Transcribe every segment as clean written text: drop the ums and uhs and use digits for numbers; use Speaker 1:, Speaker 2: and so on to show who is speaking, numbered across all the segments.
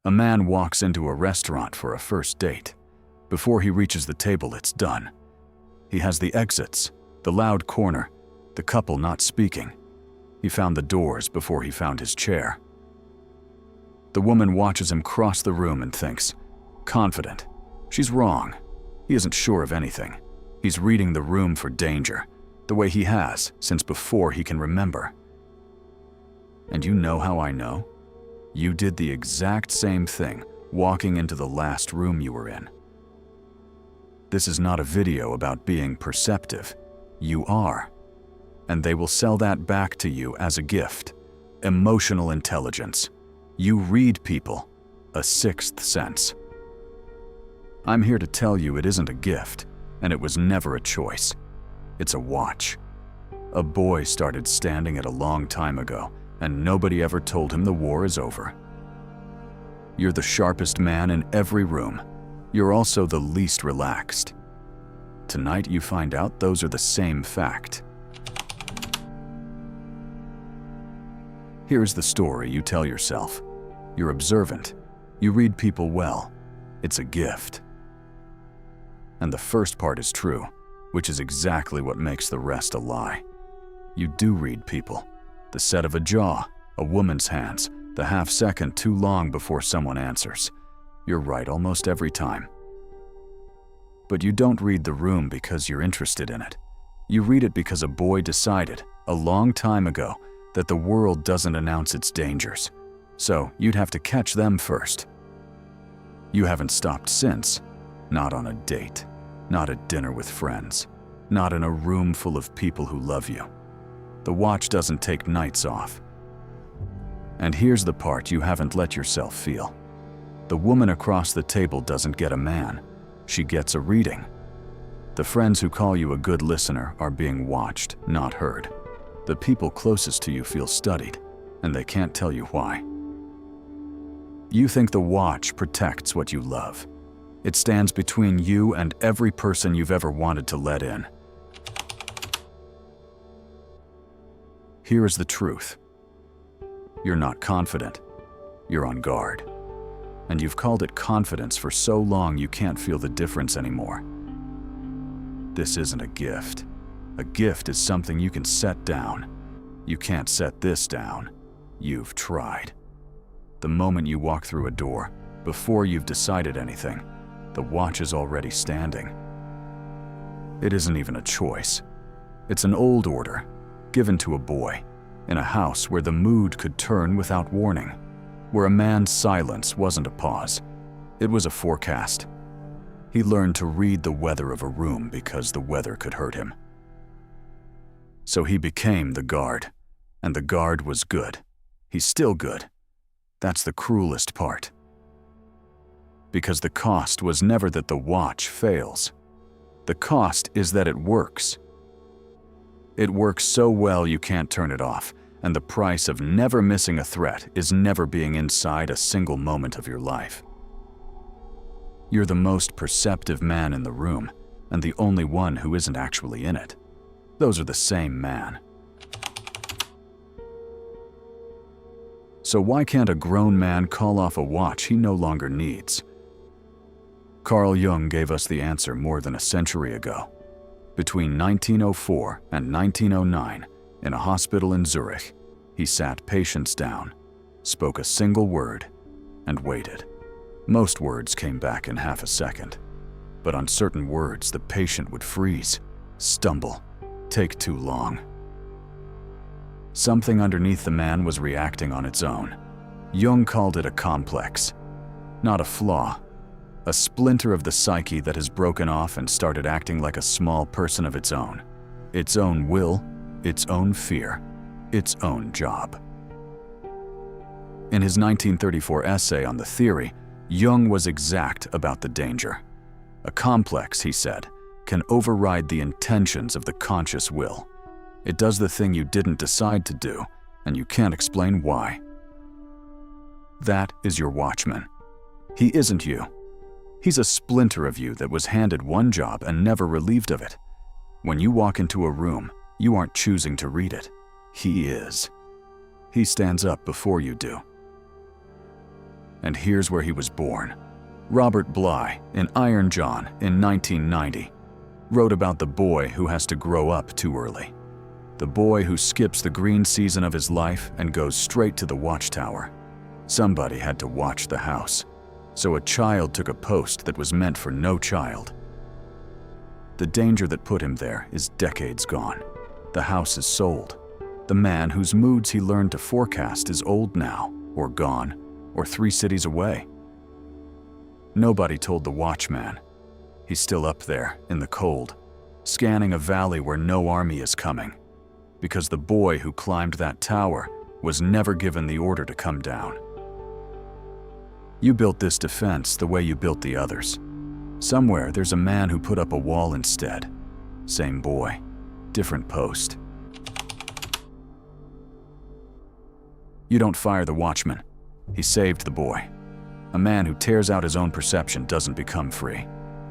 Speaker 1: A man walks into a restaurant for a first date. Before he reaches the table, it's done. He has the exits, the loud corner, the couple not speaking. He found the doors before he found his chair. The woman watches him cross the room and thinks, confident. She's wrong. He isn't sure of anything. He's reading the room for danger, the way he has since before he can remember. And you know how I know? You did the exact same thing walking into the last room you were in. This is not a video about being perceptive. You are. And they will sell that back to you as a gift. Emotional intelligence. You read people. A sixth sense. I'm here to tell you it isn't a gift, and it was never a choice. It's a watch. A boy started standing it a long time ago, and nobody ever told him the war is over. You're the sharpest man in every room. You're also the least relaxed. Tonight you find out those are the same fact. Here's the story you tell yourself. You're observant. You read people well. It's a gift. And the first part is true, which is exactly what makes the rest a lie. You do read people. The set of a jaw, a woman's hands, the half second too long before someone answers. You're right almost every time. But you don't read the room because you're interested in it. You read it because a boy decided, a long time ago, that the world doesn't announce its dangers. So you'd have to catch them first. You haven't stopped since. Not on a date. Not at dinner with friends. Not in a room full of people who love you. The watch doesn't take nights off. And here's the part you haven't let yourself feel. The woman across the table doesn't get a man. She gets a reading. The friends who call you a good listener are being watched, not heard. The people closest to you feel studied, and they can't tell you why. You think the watch protects what you love. It stands between you and every person you've ever wanted to let in. Here is the truth. You're not confident. You're on guard. And you've called it confidence for so long you can't feel the difference anymore. This isn't a gift. A gift is something you can set down. You can't set this down. You've tried. The moment you walk through a door, before you've decided anything, the watch is already standing. It isn't even a choice. It's an old order, given to a boy, in a house where the mood could turn without warning, where a man's silence wasn't a pause, it was a forecast. He learned to read the weather of a room because the weather could hurt him. So he became the guard, and the guard was good. He's still good. That's the cruelest part. Because the cost was never that the watch fails. The cost is that it works. It works so well you can't turn it off, and the price of never missing a threat is never being inside a single moment of your life. You're the most perceptive man in the room, and the only one who isn't actually in it. Those are the same man. So why can't a grown man call off a watch he no longer needs? Carl Jung gave us the answer more than a century ago. Between 1904 and 1909, in a hospital in Zurich, he sat patients down, spoke a single word, and waited. Most words came back in half a second, but on certain words the patient would freeze, stumble, take too long. Something underneath the man was reacting on its own. Jung called it a complex, not a flaw, a splinter of the psyche that has broken off and started acting like a small person of its own will, its own fear, its own job. In his 1934 essay on the theory, Jung was exact about the danger. A complex, he said, can override the intentions of the conscious will. It does the thing you didn't decide to do, and you can't explain why. That is your watchman. He isn't you. He's a splinter of you that was handed one job and never relieved of it. When you walk into a room, you aren't choosing to read it. He is. He stands up before you do. And here's where he was born. Robert Bly, in Iron John in 1990, wrote about the boy who has to grow up too early. The boy who skips the green season of his life and goes straight to the watchtower. Somebody had to watch the house, so a child took a post that was meant for no child. The danger that put him there is decades gone. The house is sold. The man whose moods he learned to forecast is old now, or gone, or 3 cities away. Nobody told the watchman. He's still up there, in the cold, scanning a valley where no army is coming, because the boy who climbed that tower was never given the order to come down. You built this defense the way you built the others. Somewhere there's a man who put up a wall instead. Same boy, different post. You don't fire the watchman. He saved the boy. A man who tears out his own perception doesn't become free.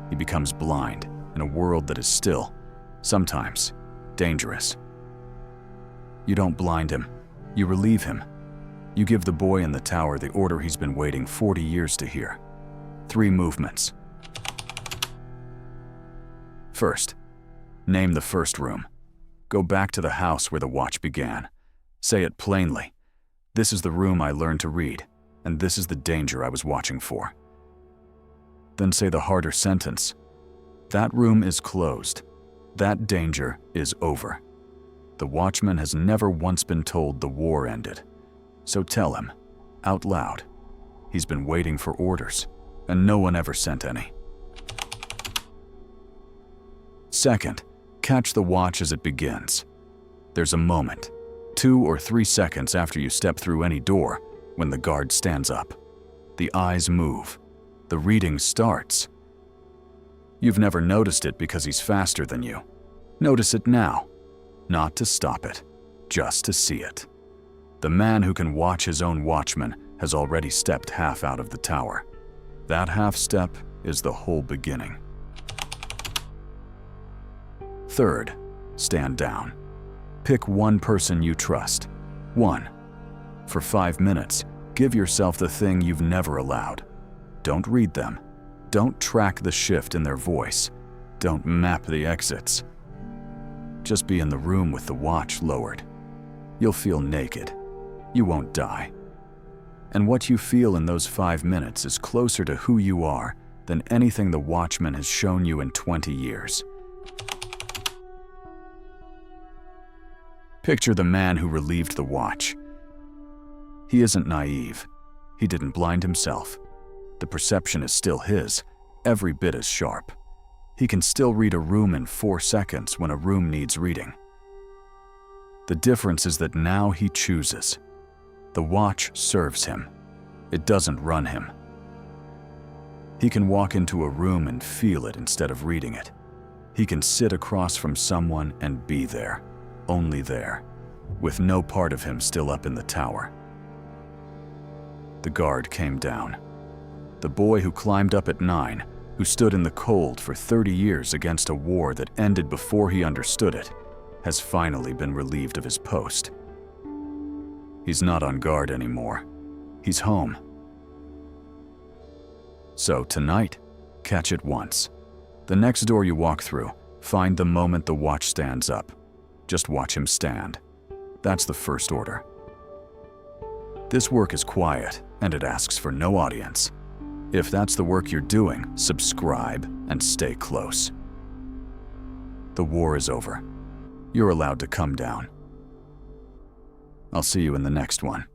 Speaker 1: He becomes blind in a world that is still, sometimes, dangerous. You don't blind him. You relieve him. You give the boy in the tower the order he's been waiting 40 years to hear. 3 movements. First, name the first room. Go back to the house where the watch began. Say it plainly. This is the room I learned to read, and this is the danger I was watching for. Then say the harder sentence. That room is closed. That danger is over. The watchman has never once been told the war ended. So tell him, out loud. He's been waiting for orders, and no one ever sent any. Second, catch the watch as it begins. There's a moment, 2 or 3 seconds after you step through any door, when the guard stands up. The eyes move. The reading starts. You've never noticed it because he's faster than you. Notice it now. Not to stop it, just to see it. The man who can watch his own watchman has already stepped half out of the tower. That half step is the whole beginning. Third, stand down. Pick one person you trust. 1. For 5 minutes, give yourself the thing you've never allowed. Don't read them. Don't track the shift in their voice. Don't map the exits. Just be in the room with the watch lowered. You'll feel naked. You won't die. And what you feel in those 5 minutes is closer to who you are than anything the watchman has shown you in 20 years. Picture the man who relieved the watch. He isn't naive. He didn't blind himself. The perception is still his, every bit as sharp. He can still read a room in 4 seconds when a room needs reading. The difference is that now he chooses. The watch serves him. It doesn't run him. He can walk into a room and feel it instead of reading it. He can sit across from someone and be there, only there, with no part of him still up in the tower. The guard came down. The boy who climbed up at 9, who stood in the cold for 30 years against a war that ended before he understood it, has finally been relieved of his post. He's not on guard anymore. He's home. So tonight, catch it once. The next door you walk through, find the moment the watch stands up. Just watch him stand. That's the first order. This work is quiet, and it asks for no audience. If that's the work you're doing, subscribe and stay close. The war is over. You're allowed to come down. I'll see you in the next one.